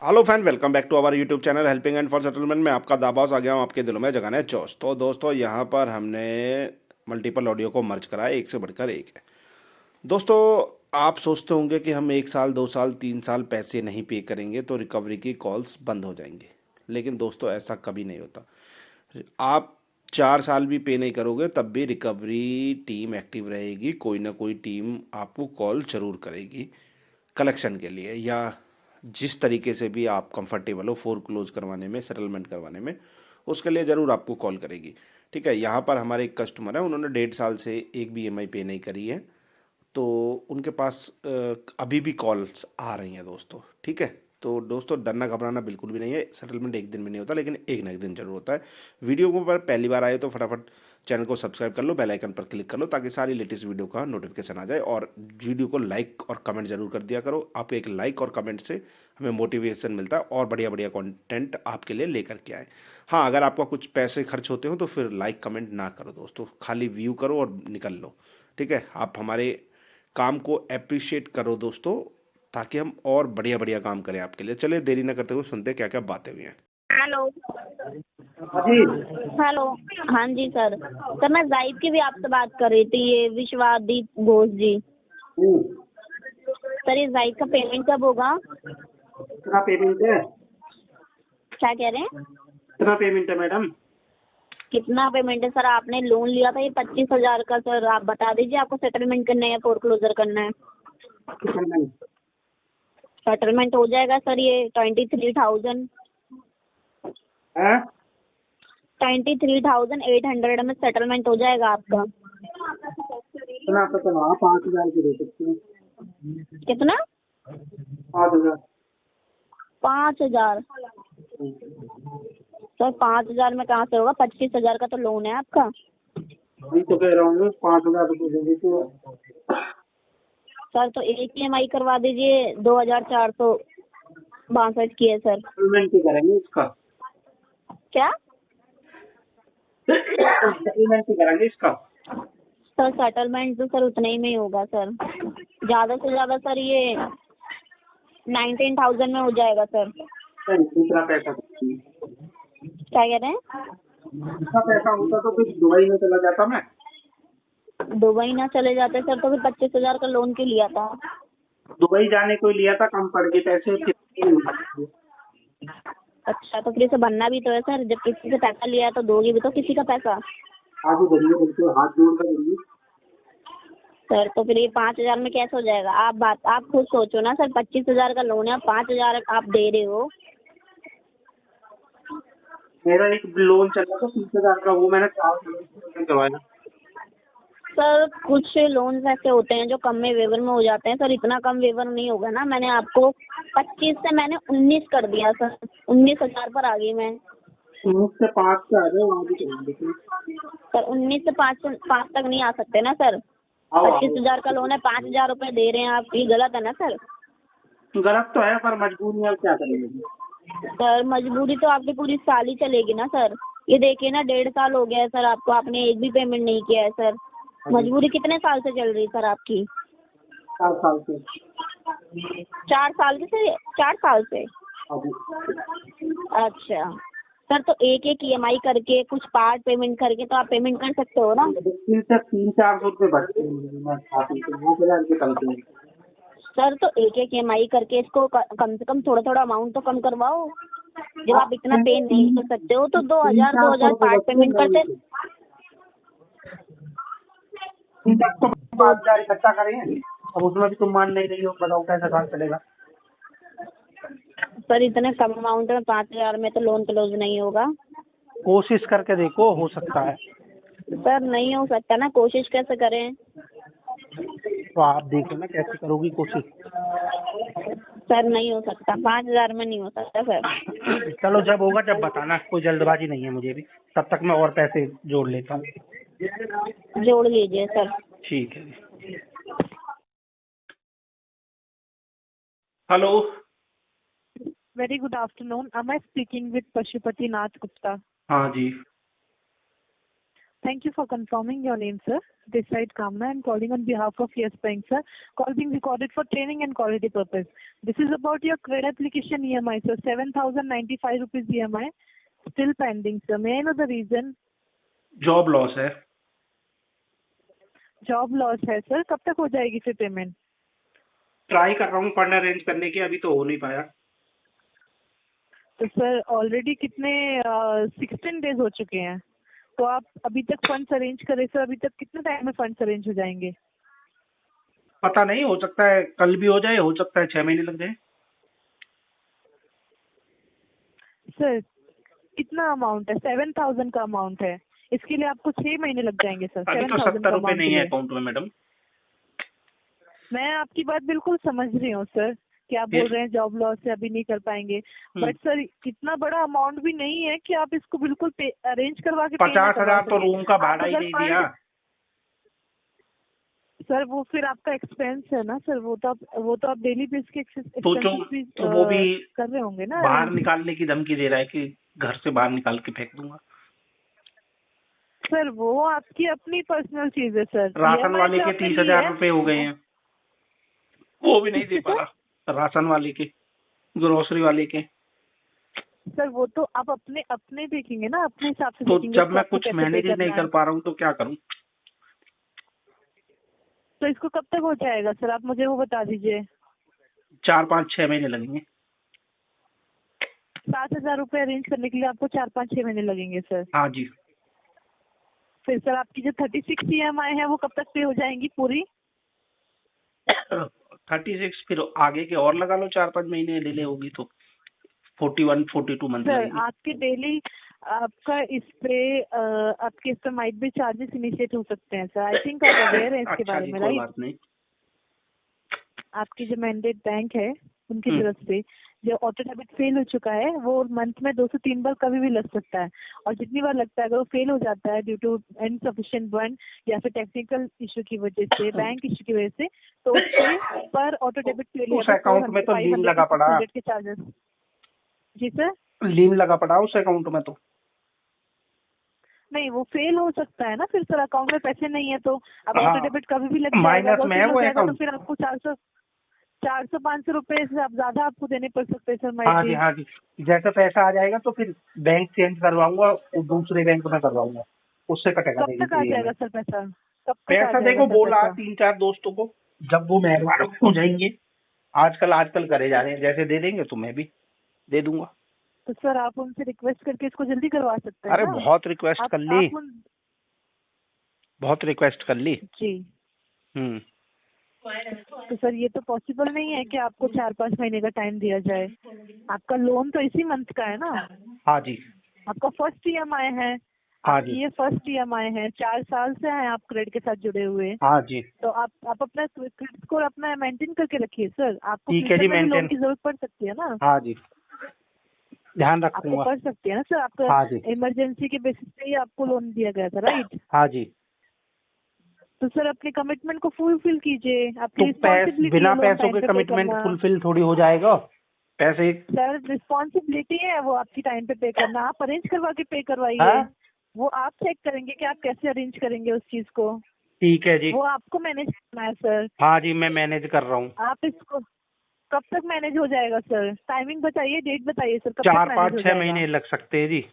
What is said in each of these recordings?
Hello friend, welcome back to our YouTube channel helping and for settlement में आपका दाबास आ गया हूँ आपके दिलों में जगाने जोश। तो दोस्तों यहाँ पर हमने मल्टीपल ऑडियो को मर्ज करा है, एक से बढ़कर एक है। दोस्तों, आप सोचते होंगे कि हम 1 साल 2 साल 3 साल पैसे नहीं पे करेंगे तो रिकवरी की कॉल्स बंद हो जाएंगे, लेकिन दोस्तों ऐसा कभी नहीं होता। आप 4 साल भी पे नहीं करोगे तब भी रिकवरी टीम एक्टिव रहेगी, कोई ना कोई टीम आपको कॉल जरूर करेगी कलेक्शन के लिए, या जिस तरीके से भी आप कंफर्टेबल हो फोर क्लोज करवाने में, सेटलमेंट करवाने में, उसके लिए ज़रूर आपको कॉल करेगी। ठीक है, यहाँ पर हमारे एक कस्टमर है, उन्होंने 1.5 साल से एक भी ईएमआई पे नहीं करी है, तो उनके पास अभी भी कॉल्स आ रही हैं दोस्तों। ठीक है, तो दोस्तों डरना घबराना बिल्कुल भी नहीं है। सेटलमेंट एक दिन में नहीं होता, लेकिन एक ना एक दिन जरूर होता है। वीडियो को पर पहली बार आए तो फटाफट चैनल को सब्सक्राइब कर लो, बेल आइकन पर क्लिक कर लो ताकि सारी लेटेस्ट वीडियो का नोटिफिकेशन आ जाए। और वीडियो को लाइक और कमेंट जरूर कर दिया करो, आप एक लाइक और कमेंट से हमें मोटिवेशन मिलता है और बढ़िया बढ़िया कंटेंट आपके लिए लेकर के आए। हाँ, अगर आपका कुछ पैसे खर्च होते हो तो फिर लाइक कमेंट ना करो दोस्तों, खाली व्यू करो और निकल लो। ठीक है, आप हमारे काम को अप्रिशिएट करो दोस्तों, ताकि हम और बढ़िया बढ़िया काम करें आपके लिए। चलिए देरी ना करते हुए सुनते हैं क्या क्या बातें हुई हैं। हेलो। जी। हेलो। हाँ जी सर। मैं जाहिद की भी आपसे बात कर रही थी, ये विश्वादीप घोष जी। सर ये जाहिद का पेमेंट कब होगा? कितना पेमेंट है? क्या कह रहे हैं? कितना पेमेंट है मैडम? कितना पेमेंट है सर? आपने लोन लिया था ये 25,000 का। सर आप बता दीजिए, आपको सेटलमेंट करना है या फोरक्लोजर करना है? सेटलमेंट हो जाएगा सर, ये 23,000 है? 23,800 में सेटलमेंट हो जाएगा आपका। कितना तो चलो आप 5,000 की दे सकते हैं। कितना? 5,000। 5,000? सर 5,000 में कहाँ से होगा? 25,000 का तो लोन है आपका। वही तो कह रहा हूँ, 5,000 रुपये दे देते। सर तो एक ईएमआई करवा दीजिए, 2,462 की है सर। सेटलमेंट ही करेंगे इसका। क्या? सेटलमेंट ही करेंगे इसका। सर सेटलमेंट तो सर उतने ही में ही होगा सर, ज़्यादा से ज़्यादा सर ये 19,000 में हो जाएगा सर। सर इतना पैसा चाहिए। क्या कह रहे हैं? इतना पैसा होता तो फिर दुबई में चला जाता मैं। दुबई ना चले जाते सर तो फिर 25,000 का लोन क्यों लिया था? दुबई जाने को ही लिया था, कम पड़ गए पैसे फिर। अच्छा, तो फिर इसे बनना भी तो है सर, जब किसी से पैसा लिया है तो दोगे भी तो किसी का पैसा। आगे बढ़िए, बिल्कुल हाथ जोड़ कर बढ़िए। सर तो फिर ये 5,000 में कैसे हो जाएगा? आप खुद सोचो ना सर, 25,000 का लोन है, 5,000 आप दे रहे हो। मेरा एक लोन चल रहा था 30,000 का, वो मैंने 4 साल करवाया। सर कुछ लोन्स ऐसे होते हैं जो कम में वेवर में हो जाते हैं सर, इतना कम वेवर नहीं होगा ना। मैंने आपको 25 से मैंने 19 कर दिया सर, 19,000 पर आ गई मैं। 19 से 5 से आ गए, वहाँ भी करेंगे। सर 19 से 5 तक नहीं आ सकते ना सर। आओ आओ। 25,000 का लोन है, 5,000 रुपये दे रहे हैं आप, ये गलत है ना सर। गलत तो है पर मजबूरी है, अब क्या करेंगे। सर मजबूरी तो आपकी पूरी साल ही चलेगी ना सर। ये देखिए ना, 1.5 साल हो गया है सर आपको, आपने एक भी पेमेंट नहीं किया है सर। मजबूरी कितने साल से चल रही है सर आपकी? 4 साल से। 4 साल से? 4 साल से? अभी अच्छा सर, तो एक एक ईएमआई करके कुछ पार्ट पेमेंट करके तो आप पेमेंट कर सकते हो ना। मुश्किल से 300-400 रुपये बचते हैं, मैं खाती तो 9,000 के कम से। सर तो एक एक ईएमआई करके इसको कम से कम थोड़ा थोड़ा अमाउंट तो कम करवाओ। जब आप इतना पे नहीं कर सकते हो तो 2,000 300-400 2,000 रुपये पार्ट बचते पेमेंट करते। हैं। 5,000 इकट्ठा करें, अब उसमें भी तुम मान नहीं रही हो, बताओ कैसा काम चलेगा। सर इतने कम अमाउंट में 5,000 में तो लोन क्लोज नहीं होगा। कोशिश करके देखो, हो सकता है। सर नहीं हो सकता ना, कोशिश कैसे करें? तो आप देखो ना कैसे करोगी कोशिश। सर नहीं हो सकता, 5,000 में नहीं हो सकता सर। चलो जब होगा जब बताना, कोई जल्दबाजी नहीं है मुझे भी, तब तक मैं और पैसे जोड़ लेता हूँ। जोड़ लीजिए सर। ठीक है जी। Hello. Very good afternoon. Am I speaking with Pashupati Nath Gupta? हाँ जी। Thank you for confirming your name, sir. This side Kamna. I'm calling on behalf of Yes Bank, sir. Call being recorded for training and quality purpose. This is about your credit application EMI, sir. 7,095 rupees EMI still pending, sir. May I know the reason? Job loss है। Job loss है, sir. कब तक हो जाएगी फिर payment? Try कर रहा हूँ फंड अरेंज करने की, अभी तो हो नहीं पाया। तो सर ऑलरेडी कितने 16 डेज हो चुके हैं, तो आप अभी तक फंड्स अरेंज करें सर. अभी तक कितने टाइम में फंड्स अरेंज हो जाएंगे? पता नहीं, हो सकता है कल भी हो जाए, हो सकता है 6 महीने लग जाए। सर कितना अमाउंट है? 7,000 का अमाउंट है, इसके लिए आपको 6 महीने लग जाएंगे सर. अभी तो 7,000 70 का रुपए अमाउंट नहीं है अकाउंट में मैडम। मैं आपकी बात बिल्कुल समझ रही हूँ सर, क्या बोल रहे हैं, जॉब लॉस से अभी नहीं कर पाएंगे. बट सर इतना बड़ा अमाउंट भी नहीं है कि आप इसको बिल्कुल अरेंज करवा के 50,000 तो रूम का भाड़ा ही अगर नहीं दिया। सर वो फिर आपका एक्सपेंस है ना सर, वो तो आप डेली बेस के तो वो भी कर रहे होंगे ना. बाहर निकालने की धमकी दे रहा है कि घर से बाहर निकाल के फेंक दूंगा। सर वो आपकी अपनी पर्सनल चीज है सर. राशन वाले के 30,000 रुपए हो गए हैं, वो भी नहीं दे किसके पा रहा। राशन वाले के, ग्रोसरी वाले के। सर वो तो आप अपने देखेंगे ना, अपने हिसाब से तो देखेंगे. जब इसको मैं आपको कुछ कैसे मैनेज pay ही नहीं करना कर है. पा रहा हूँ तो क्या करूँ? तो इसको कब तक हो जाएगा सर, आप मुझे वो बता दीजिए. 4, 5, 6 महीने लगेंगे। 7,000 रुपए अरेंज करने के लिए आपको 4-5-6 महीने लगेंगे सर. हाँ जी। फिर सर आपकी जो 36 EMI है वो कब तक पे हो जाएंगी पूरी? 36 फिर आगे के और लगा लो, 4-5 महीने डिले होगी तो 41, 42 मंथ सर लगेंगे। आपके डेली आपका इस पे माइट भी चार्जेस इनिशिएट हो सकते हैं सर. आई थिंक आप अवेयर है इसके अच्छा बारे जी, में, कोई राइट? बात नहीं। आपकी जो मैंडेट बैंक है उनकी तरफ से जो ऑटो डेबिट फेल हो चुका है वो मंथ में 2 से 3 बार कभी भी लग सकता है. और जितनी बार लगता है अगर वो फेल हो जाता है ड्यू टू इनसफिशिएंट फंड या फिर टेक्निकल इशू की वजह से, बैंक इशू की वजह से, तो उससे पर ऑटो डेबिट फेल उस अकाउंट में तो लीन लगा पड़ा। के चार्जेस. जी सर. लीन लगा पड़ा उस अकाउंट में तो। नहीं वो फेल हो सकता है ना फिर सर, अकाउंट में पैसे नहीं है तो अब हाँ, ऑटो डेबिट कभी भी लग जाएगा. माइनस अगर में है fail हो वो जाएगा तो अकाउंट। फिर आपको 400-500 रुपए से आप ज्यादा आपको देने पड़ सकते हैं सर. हाँ जी, हाँ जी। जैसे पैसा आ जाएगा तो फिर बैंक चेंज करवाऊंगा और दूसरे बैंक में करवाऊंगा, उससे कटेगा। कब तक आ जाएगा सर पैसा? कब तक आ पैसा जाएगा देखो सर बोला पैसा? 3-4 दोस्तों को, जब वो मेहरबान हो जाएंगे। आजकल करे जा रहे हैं, जैसे दे देंगे तो मैं भी दे दूंगा। तो सर आप उनसे रिक्वेस्ट करके इसको जल्दी करवा सकते हैं अरे ना? बहुत रिक्वेस्ट कर ली, आप बहुत रिक्वेस्ट कर ली। जी. तो सर ये तो पॉसिबल नहीं है कि आपको 4-5 महीने का टाइम दिया जाए. आपका लोन तो इसी मंथ का है ना? हाँ जी, आपका फर्स्ट EMI है. हाँ जी, ये फर्स्ट EMI है. 4 साल से हैं आप क्रेडिट के साथ जुड़े हुए. हाँ जी। तो आप अपना क्रेडिट स्कोर अपना मेंटेन करके रखिए सर. आपको ठीक है जी, फ्यूचर में भी लोन मेंटेन। की जरूरत पड़ सकती है ना? हाँ जी, ध्यान आपको रखूंगा। पड़ सकती है ना सर. आपका हाँ जी, इमरजेंसी के बेसिस पे ही आपको लोन दिया गया था, राइट? हाँ जी। तो सर अपने कमिटमेंट को फुलफिल कीजिए. आपकी तो रिस्पॉन्सिबिलिटी बिना पैसों के कमिटमेंट फुलफिल थोड़ी हो जाएगा। पैसे सर रिस्पॉन्सिबिलिटी है वो आपकी टाइम पे पे करना. आप अरेंज करवा के पे करवाइए. हाँ? वो आप चेक करेंगे कि आप कैसे अरेंज करेंगे उस चीज को. ठीक है जी। वो आपको मैनेज करना है सर. हाँ जी, मैं मैनेज कर रहा हूँ। आप इसको कब तक मैनेज हो जाएगा सर? टाइमिंग बताइए, डेट बताइए सर, कब तक 4, मैनेज 5, हो 6 जाएगा? महीने लग सकते हैं जी।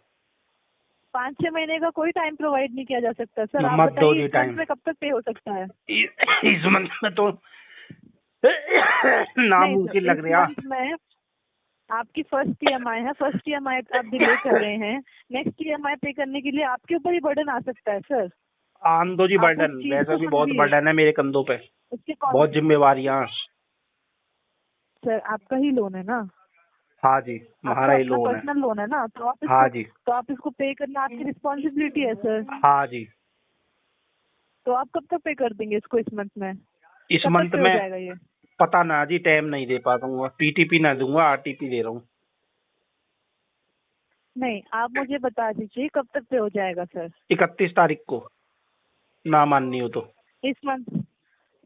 5-6 महीने का कोई टाइम प्रोवाइड नहीं किया जा सकता सर. आप मत दो जी बताइए इस टाइम। मंथ में कब तक पे हो सकता है? इस मंथ में तो नामुमकिन लग रहा। इस मंथ में आपकी फर्स्ट EMI है. फर्स्ट EMI आप डिले कर रहे हैं. नेक्स्ट EMI पे करने के लिए आपके ऊपर ही बर्डन आ सकता है सर. आन दो जी आप उस बर्डन, चीज वैसे को भी बहुत समझिए. बर्डन है मेरे कंधों पे, उसके बहुत जिम्मेवारियां। सर आपका ही लोन है ना? हाँ जी, हमारा ही लोन है। पर्सनल लोन है ना, तो हाँ जी, तो आप इसको पे करना आपकी रिस्पॉन्सिबिलिटी है सर. हाँ जी। तो आप कब तक पे कर देंगे इसको इस मंथ में? इस कब तक मंथ पे हो में जाएगा ये? पता ना जी, टाइम नहीं दे पाऊंगा। PTP ना दूंगा, RTP दे रहा हूँ। नहीं आप मुझे बता दीजिए कब तक पे हो जाएगा सर? 31 तारीख को ना माननी हो तो। इस मंथ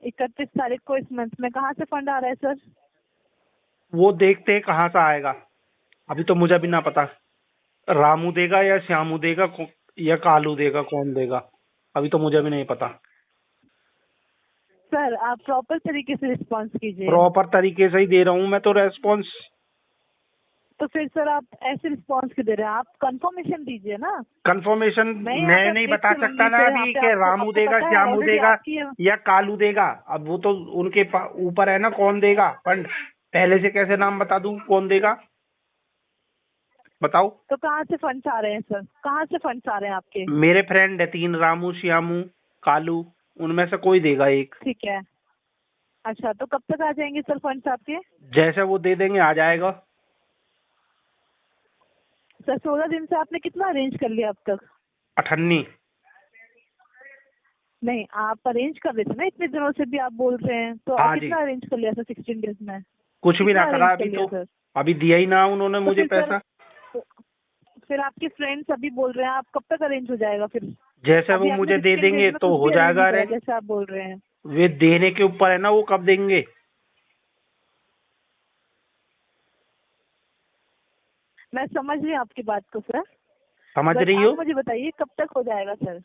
31 तारीख को इस मंथ में कहाँ से फंड आ रहा है सर? वो देखते हैं कहाँ से आएगा, अभी तो मुझे भी ना पता। रामू देगा या श्यामू देगा या कालू देगा, कौन देगा। अभी तो मुझे भी नहीं पता। सर आप प्रॉपर तरीके से रिस्पॉन्स कीजिए। प्रॉपर तरीके से ही दे रहा हूँ मैं तो रेस्पॉन्स। तो फिर सर आप ऐसे रिस्पॉन्स क्यों दे रहे हैं? आप कंफर्मेशन दीजिए ना। कंफर्मेशन मैं यहाँ मैं पे नहीं देख बता के सकता लूंगी ना सर, यहाँ अभी पे कि आपको रामू आपको देगा, पता है श्यामू ऑलरेडी देगा आपकी। या कालू देगा। अब वो तो उनके ऊपर है ना कौन देगा फंड। पहले से कैसे नाम बता दूं कौन देगा, बताओ। तो कहाँ से फंड्स आ रहे हैं सर? कहाँ से फंड्स आ रहे हैं आपके? मेरे फ्रेंड है 3, रामू, श्यामू, कालू, उनमें से कोई देगा एक। ठीक है। अच्छा, तो कब तक आ जाएंगे सर फंड्स आपके? जैसे वो दे देंगे आ जाएगा। सर 16 दिन से आपने कितना अरेंज कर लिया अब तक? 98। नहीं, आप अरेंज कर रहे थे ना इतने दिनों से भी, आप बोल रहे हैं तो हाँ आप जी। कितना अरेंज कर लिया सर 16 डेज में? कुछ भी ना कितना करा अरेंज कर अभी लिया तो। सर? अभी दिया ही ना उन्होंने तो मुझे फिर सर, पैसा। फिर आपके फ्रेंड्स अभी बोल रहे हैं, आप कब तक अरेंज हो जाएगा फिर? जैसे अभी वो आपने मुझे दे 16 देंगे डेज में तो कुछ हो भी अरेंज जाएगा नहीं करा अरेंज। जैसे आप बोल रहे हैं। वे देने के ऊपर है ना वो कब देंगे। मैं समझ रही हूँ आपकी बात को सर, समझ बट रही आप हो? मुझे बताइए कब तक हो जाएगा सर?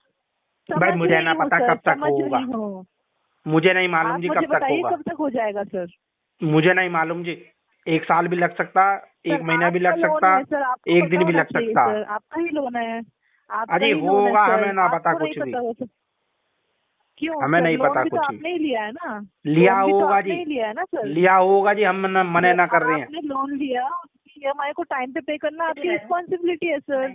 भाई समझ मुझे रही ना हूँ पता सर, कब तक समझ होगा। रही हूँ। मुझे नहीं मालूम आप जी मुझे कब तक बताइए होगा। कब तक हो जाएगा सर? मुझे नहीं मालूम जी। 1 साल भी लग सकता, सर 1 महीना भी आपका लग लोन सकता, है सर, आपको 1 पता दिन भी होना लग चाहिए सकता। सर, आपका ही लोन है। आपका अरे ही लोन है होगा, सर, हमें ना पता आपको नहीं कुछ भी। पता हो सर? क्यों हमें सर? नहीं लोन पता भी तो कुछ भी। आपने ही लिया है ना। लिया लोन भी तो होगा जी। आपने ही लिया है ना सर। लिया होगा जी, हम मने सर ना कर रहे हैं। आपने लोन लिया, उसकी ईएमआई को टाइम पे करना आपकी रिस्पॉन्सिबिलिटी है सर।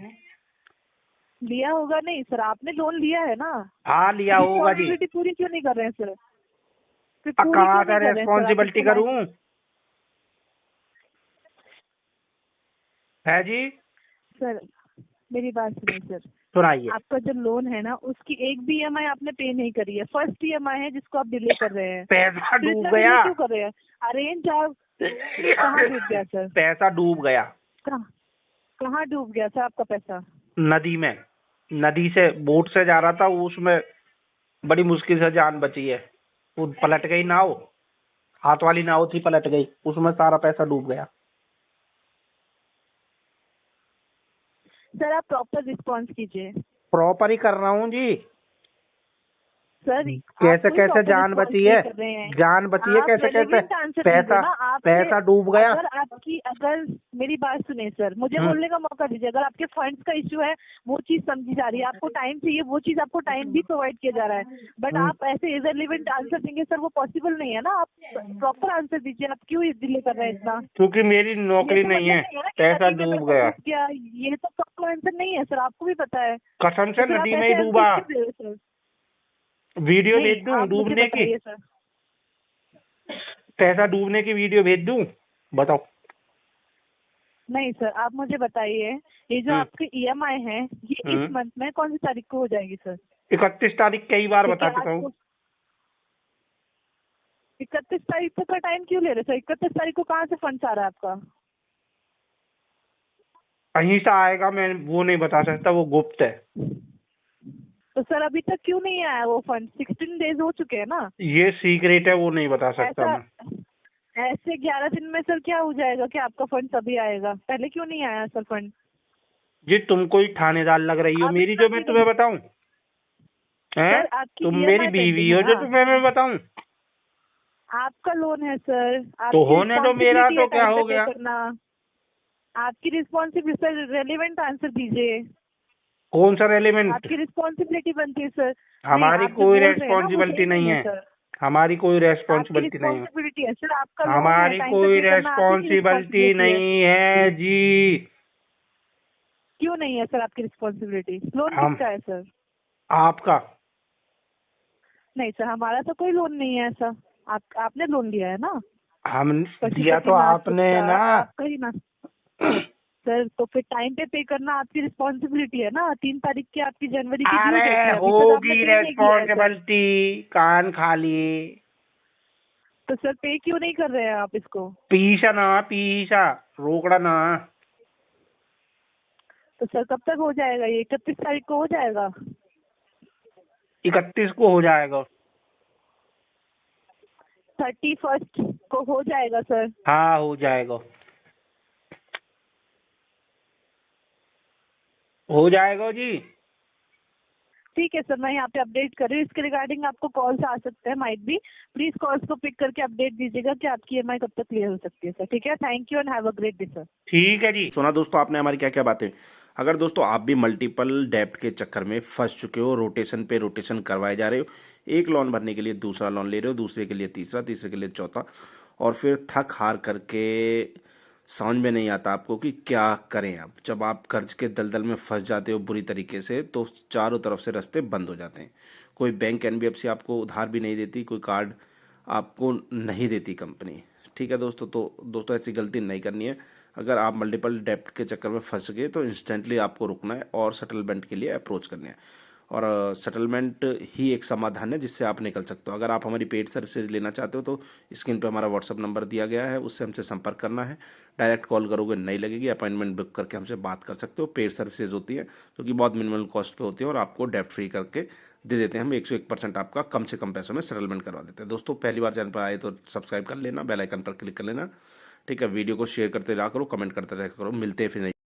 लिया होगा नहीं सर, आपने लोन लिया है ना। हाँ लिया होगा जी। रिस्पॉन्सिबिलिटी पूरी क्यों नहीं कर रहे हैं सर? फिर अब पूरी कहाँ क्यों से नहीं कर रहे हैं सर आप रेस्पॉन्सिबिलिटी इसको लाइन? करूँ है जी। सर मेरी बात सुनिए सर, सुनाइए। आपका जो लोन है ना उसकी एक भी ईएमआई आपने पे नहीं करी है। फर्स्ट ईएमआई है जिसको आप डिले कर रहे हैं। पैसा तो डूब इतना गया। डिले क्यों कर रहे हैं? अरेंज आप कहाँ डूब गया सर? पैसा डूब गया कहाँ कहाँ डूब गया सर आपका पैसा? नदी में। नदी से बोट से जा रहा था, उसमें बड़ी मुश्किल से जान बची है। वो पलट गई नाव, हाथ वाली नाव थी, पलट गई, उसमें सारा पैसा डूब गया। सर आप प्रॉपर रिस्पॉन्स कीजिए प्रॉपर ही कर रहा हूँ जी। सर। कैसे आप कोई कैसे proper जान response बची नहीं है, कर रहे हैं। जान बची है आप कैसे कैसे। relevant answer दीजिए पैसा ना। आपके पैसा डूब गया। अगर मेरी बात सुने सर, मुझे हम्म। बोलने का मौका दीजिए। अगर आपके फंड्स का इश्यू है, वो चीज समझी जा रही है, आपको टाइम चाहिए, वो चीज आपको टाइम भी प्रोवाइड किया जा रहा है, बट आप ऐसे इररिलेवेंट आंसर देंगे सर, वो पॉसिबल नहीं है ना। आप प्रॉपर आंसर दीजिए, आप क्यों डिले कर रहे हैं इतना? क्योंकि मेरी ये नौकरी तो नहीं मतलब है, नहीं है ना कि पैसा नदी में डूब पैसा गया। डूब गया। ये तो प्रॉपर आंसर नहीं है सर, आपको भी पता है। कसम तो से फिर आप नदी में ही ऐसे डूबा। आंसर क्यों दे रहे हो सर? वीडियो नहीं, भेज दूं आप मुझे डूबने की? बताइए सर। पैसा डूबने की वीडियो भेज दूं? बताओ। नहीं सर, आप मुझे बताइए, ये जो आपकी ईएमआई है, ये इस मंथ में कौन सी तारीख को हो जाएगी सर? 31 तारीख कई बार बता देखिए, चुका आज हूँ। 31 तारीख तक का टाइम क्यों ले रहे सर? 31 तारीख को कहाँ से फंड्स आ रहा है आपका? कहीं से आएगा, मैं वो नहीं बता सकता, वो गुप्त है। तो सर अभी तक क्यों नहीं आया वो फंड? 16 डेज हो चुके हैं ना। ये सीक्रेट है, वो नहीं बता सकता ऐसा मैं। ऐसे 11 दिन में सर क्या हो जाएगा कि आपका फंड अभी आएगा? पहले क्यों नहीं आया सर फंड? जी तुम कोई थानेदार लग रही हो आप मेरी, इतना जो मैं तुम्हें बताऊं? हैं? सर आपकी तुम EMI मेरी बीवी पेंडिंग हो है जो ना? तुम्हें मैं बताऊं? आपका लोन है सर, तो आपकी होने दो, मेरा रिस्पॉन्सिबिलिटी तो है क्या टाइम पे हो पे गया। करना। आपकी रिस्पॉन्सिबिलिटी सर, रेलिवेंट आंसर दीजिए। कौन सा रेलिवेंट? आपकी रिस्पॉन्सिबिलिटी बनती है सर। हमारी आप जो कोई बोल रहे हैं ना वो रेस्पॉन्सिबिलिटी सही नहीं है। सर। हमारी कोई आपकी रेस्पॉन्सिबिलिटी नहीं है। रिस्पॉन्सिबिलिटी है सर, आपका लोन है, हमारी टाइम पे कोई पे करना आपकी रेस्पॉन्सिबिलिटी रिस्पॉन्सिबिलिटी है। नहीं है जी। क्यों नहीं है सर आपकी रिस्पॉन्सिबिलिटी? लोन हम किसका है सर? आपका नहीं सर, हमारा तो कोई लोन नहीं है ऐसा। आपने लोन लिया है ना? हम दिया तो पशुपतिनाथ आपने गुप्ता, ना। आपका ही ना सर। तो फिर टाइम पे करना आपकी रिस्पॉन्सिबिलिटी है ना। 3 तारीख की आपकी जनवरी की ड्यू डेट अरे है, अभी तक आपने होगी पे नहीं किया है सर। रेस्पॉन्सिबिलिटी, कान खाली। तो सर पे क्यों नहीं कर रहे हैं आप इसको? पीसा ना, पीसा रोकड़ा ना। तो सर कब तक हो जाएगा ये? 31 तारीख को हो जाएगा? 31 को हो जाएगा। 31st को हो जाएगा सर? हाँ हो जाएगा, हो जाएगा जी। ठीक है सर, मैं यहाँ पे अपडेट कर रही हूँ। इसके रिगार्डिंग आपको कॉल्स आ सकते हैं, माइट भी। प्लीज कॉल्स को पिक करके अपडेट दीजिएगा कि आपकी EMI कब तक क्लियर हो सकती है सर। ठीक है, thank you and have a great day sir. ठीक है जी। सुना दोस्तों आपने हमारी क्या क्या बातें। अगर दोस्तों आप भी मल्टीपल डेब्ट के चक्कर में फंस चुके हो, रोटेशन पे रोटेशन करवाए जा रहे हो, एक लोन भरने के लिए दूसरा लोन ले रहे हो, दूसरे के लिए तीसरा, तीसरे के लिए चौथा, और फिर थक हार करके समझ में नहीं आता आपको कि क्या करें। अब जब आप कर्ज के दलदल में फंस जाते हो बुरी तरीके से, तो चारों तरफ से रास्ते बंद हो जाते हैं। कोई बैंक NBFC आपको उधार भी नहीं देती, कोई कार्ड आपको नहीं देती कंपनी। ठीक है दोस्तों, तो दोस्तों ऐसी गलती नहीं करनी है। अगर आप मल्टीपल डेप्ट के चक्कर में फंस गए तो इंस्टेंटली आपको रुकना है और सेटलमेंट के लिए अप्रोच करना है। और सेटलमेंट ही एक समाधान है जिससे आप निकल सकते हो। अगर आप हमारी पेड सर्विसेज लेना चाहते हो तो स्क्रीन पर हमारा व्हाट्सअप नंबर दिया गया है, उससे हमसे संपर्क करना है। डायरेक्ट कॉल करोगे नहीं लगेगी, अपॉइंटमेंट बुक करके हमसे बात कर सकते हो। पेड सर्विसेज होती है जो कि बहुत मिनिमल कॉस्ट पे होती है और आपको डेप्ट फ्री करके दे देते हैं। हम 101% आपका कम से कम पैसों में सेटलमेंट करवा देते हैं। दोस्तों पहली बार चैनल पर आए तो सब्सक्राइब कर लेना, बेल आइकन पर क्लिक कर लेना। ठीक है, वीडियो को शेयर करते रहा करो, कमेंट करते रहा करो। मिलते हैं फिर